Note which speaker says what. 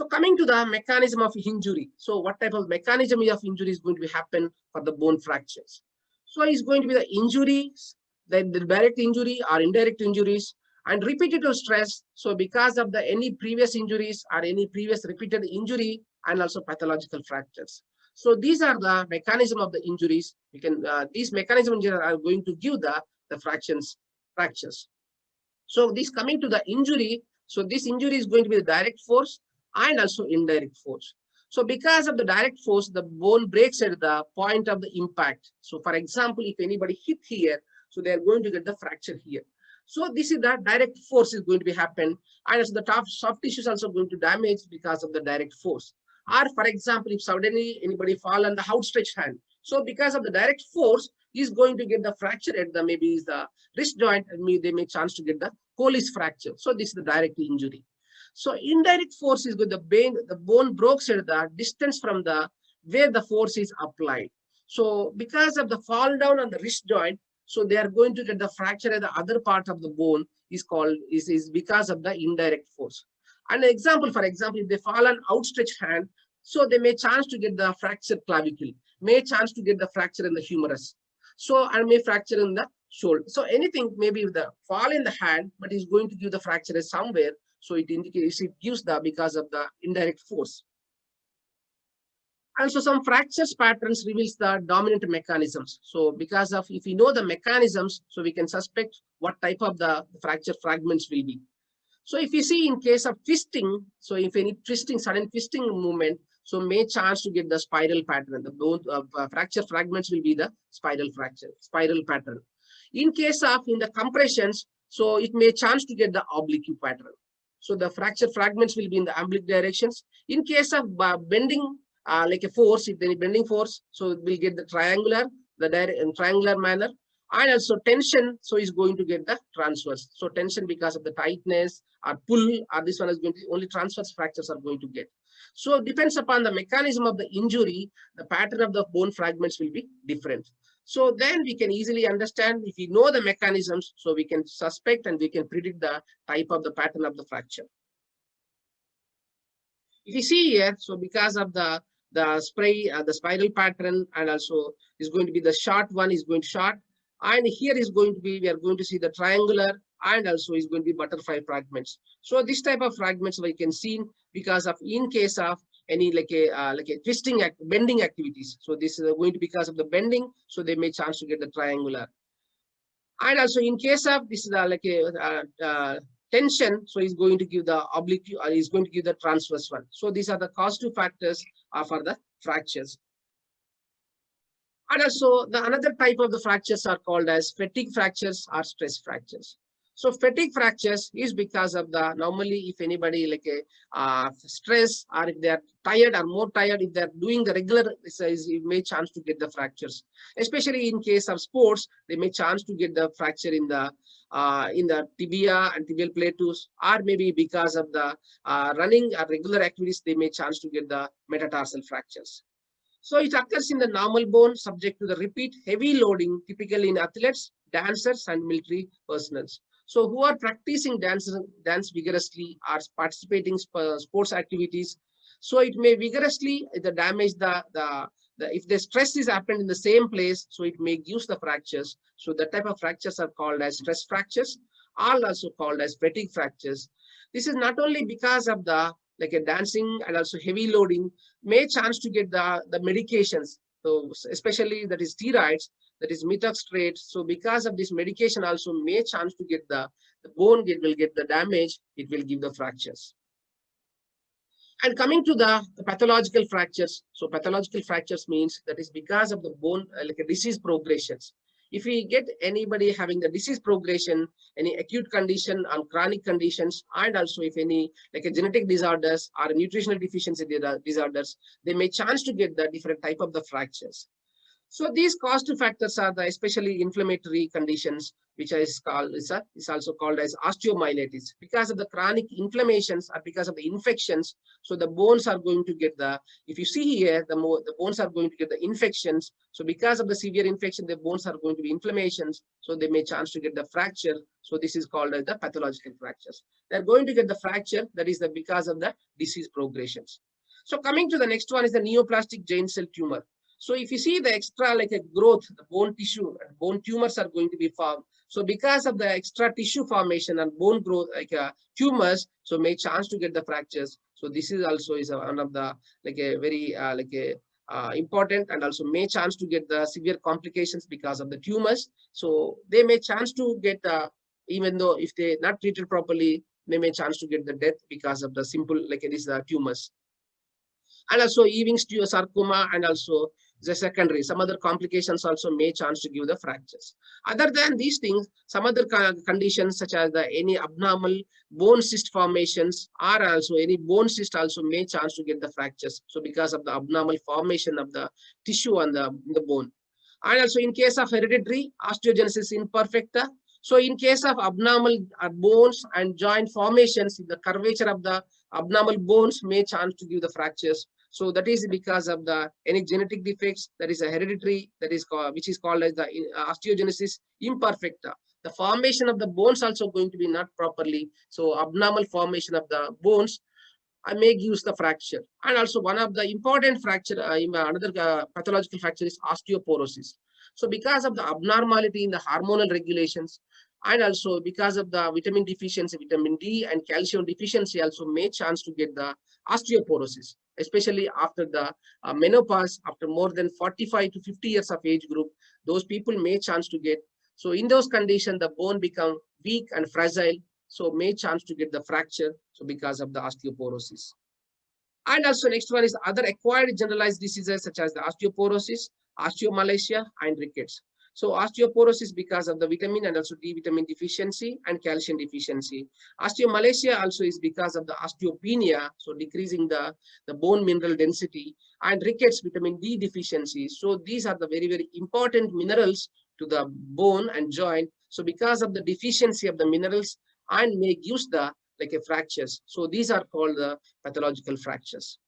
Speaker 1: So coming to the mechanism of injury. So what type of mechanism of injury is going to happen for the bone fractures? So it's going to be the injuries, the direct injury or indirect injuries, and repetitive stress. So because of the any previous injuries or any previous repeated injury, and also pathological fractures. So these are the mechanism of the injuries. We can these mechanisms are going to give the fractures. So this coming to the injury. So this injury is going to be the direct force and also indirect force. So because of the direct force, the bone breaks at the point of the impact. So for example, if anybody hit here, so they are going to get the fracture here. So this is the direct force is going to be happen, and also the top soft tissue is also going to damage because of the direct force. Or for example, if suddenly anybody fall on the outstretched hand, so because of the direct force, is going to get the fracture at the maybe is the wrist joint, and they may chance to get the Colles fracture. So this is the direct injury. So indirect force is good. The bone breaks at the distance from the where the force is applied. So because of the fall down on the wrist joint, so they are going to get the fracture at the other part of the bone is called is because of the indirect force. An example, for example, if they fall on outstretched hand, so they may chance to get the fracture clavicle, may chance to get the fracture in the humerus. So and may fracture in the shoulder. So anything maybe the fall in the hand, but is going to give the fracture somewhere. So it indicates it gives the because of the indirect force. Also, some fractures patterns reveals the dominant mechanisms. So because of if we know the mechanisms, so we can suspect what type of the fracture fragments will be. So if you see in case of twisting, so if any twisting, sudden twisting movement, so may chance to get the spiral pattern. The bone fracture fragments will be the spiral pattern. In case of in the compressions, so it may chance to get the oblique pattern. So the fracture fragments will be in the oblique directions. In case of bending, like a force, if any bending force, so it will get the triangular, in triangular manner. And also tension, so is going to get the transverse. So tension because of the tightness or pull, or this one is going to only transverse fractures are going to get. So depends upon the mechanism of the injury, the pattern of the bone fragments will be different. So then we can easily understand if we know the mechanisms, so we can suspect and we can predict the type of the pattern of the fracture. If you see here, so because of the spiral pattern, and also is going to be the short one is going to short, and here is going to be we are going to see the triangular, and also is going to be butterfly fragments. So this type of fragments we can see because of in case of any like a twisting bending activities. So this is going to be because of the bending, so they may chance to get the triangular. And also in case of this is like a tension, so is going to give the oblique or is going to give the transverse one. So these are the causative factors for the fractures. And also the another type of the fractures are called as fatigue fractures or stress fractures. So fatigue fractures is because of the normally if anybody like a stress or if they are tired or more tired, if they are doing the regular exercise, it may chance to get the fractures. Especially in case of sports, they may chance to get the fracture in the tibia and tibial plateaus, or maybe because of the running or regular activities, they may chance to get the metatarsal fractures. So it occurs in the normal bone subject to the repeat heavy loading, typically in athletes, dancers, and military personnel. So who are practicing dance vigorously or participating sports activities. So it may vigorously damage if the stress is happened in the same place, so it may use the fractures. So the type of fractures are called as stress fractures, are also called as fatigue fractures. This is not only because of the like a dancing and also heavy loading may chance to get the medications. So especially that is steroids, that is methotrexate. So because of this medication also may chance to get the bone will get the damage, it will give the fractures. And coming to the pathological fractures. So pathological fractures means that is because of the bone like a disease progressions. If we get anybody having the disease progression, any acute condition or chronic conditions, and also if any like a genetic disorders or nutritional deficiency disorders, they may chance to get the different type of the fractures. So these cost factors are the especially inflammatory conditions, which is also called as osteomyelitis. Because of the chronic inflammations or because of the infections, so the bones are going to get the, if you see here, the bones are going to get the infections. So because of the severe infection, the bones are going to be inflammations. So they may chance to get the fracture. So this is called as the pathological fractures. They're going to get the fracture, that is the because of the disease progressions. So coming to the next one is the neoplastic giant cell tumor. So if you see the extra like a growth, the bone tissue and bone tumors are going to be formed. So because of the extra tissue formation and bone growth, like tumors, so may chance to get the fractures. So this is also is one of the like a very important, and also may chance to get the severe complications because of the tumors. So they may chance to get even though if they not treated properly, they may chance to get the death because of the simple like these tumors. And also Ewing's sarcoma, and also the secondary, some other complications also may chance to give the fractures. Other than these things, some other conditions such as the any abnormal bone cyst formations, or also any bone cyst also may chance to get the fractures. So because of the abnormal formation of the tissue on the bone. And also in case of hereditary osteogenesis imperfecta, so in case of abnormal bones and joint formations, the curvature of the abnormal bones may chance to give the fractures. So that is because of the any genetic defects, that is a hereditary, that is called, which is called as the osteogenesis imperfecta. The formation of the bones also going to be not properly. So abnormal formation of the bones may give the fracture. And also one of the important fracture, another pathological fracture is osteoporosis. So because of the abnormality in the hormonal regulations, and also because of the vitamin deficiency, vitamin D and calcium deficiency also may chance to get the osteoporosis, especially after the menopause, after more than 45 to 50 years of age group, those people may chance to get. So in those conditions, the bone become weak and fragile, so may chance to get the fracture, so because of the osteoporosis. And also next one is other acquired generalized diseases such as the osteoporosis, osteomalacia, and rickets. So osteoporosis because of the vitamin and also D vitamin deficiency and calcium deficiency. Osteomalacia also is because of the osteopenia, so decreasing the bone mineral density, and rickets vitamin D deficiency. So these are the very, very important minerals to the bone and joint. So because of the deficiency of the minerals and may use the like a fractures. So these are called the pathological fractures.